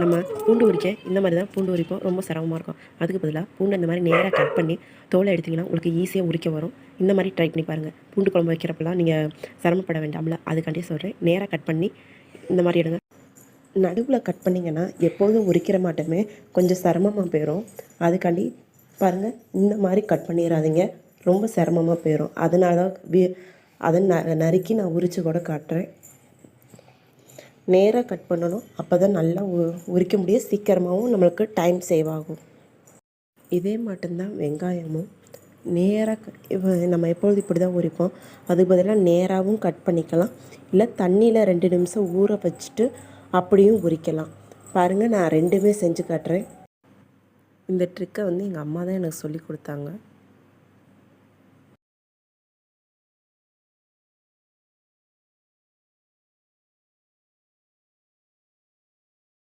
நம்ம பூண்டு உரிக்க இந்த மாதிரி தான் பூண்டு உரிப்போம், ரொம்ப சிரமமாக இருக்கும். அதுக்கு பதிலாக பூண்டு இந்த மாதிரி நேராக கட் பண்ணி தோலை எடுத்திங்கன்னா உங்களுக்கு ஈஸியாக உரிக்க வரும். இந்த மாதிரி ட்ரை பண்ணி பாருங்கள். பூண்டு குழம்பு வைக்கிறப்பெல்லாம் நீங்கள் சிரமப்பட வேண்டாம்ல, அதுக்காண்டி சொல்கிறேன். நேராக கட் பண்ணி இந்த மாதிரி எடுங்க. நடுவில் கட் பண்ணிங்கன்னா எப்போதும் உரிக்கிற மாட்டோமே கொஞ்சம் சிரமமாக போயிடும். அதுக்காண்டி பாருங்கள், இந்த மாதிரி கட் பண்ணிடாதீங்க, ரொம்ப சிரமமாக போயிடும். அதனால தான் அதை நறுக்கி நான் உரித்து கூட காட்டுறேன். நேராக கட் பண்ணணும், அப்போ தான் நல்லா உரிக்க முடியும், சீக்கிரமாகவும் நம்மளுக்கு டைம் சேவ் ஆகும். இதே மட்டும்தான் வெங்காயமும் நேராக நம்ம எப்பொழுது இப்படி தான் உரிப்போம். அதுக்கு பதிலாக நேராகவும் கட் பண்ணிக்கலாம், இல்லை தண்ணியில் 2 நிமிஷம் ஊற வச்சுட்டு அப்படியும் உரிக்கலாம். பாருங்கள், நான் ரெண்டுமே செஞ்சு காட்டுறேன். இந்த ட்ரிக்கை எங்கள் அம்மா தான் எனக்கு சொல்லி கொடுத்தாங்க.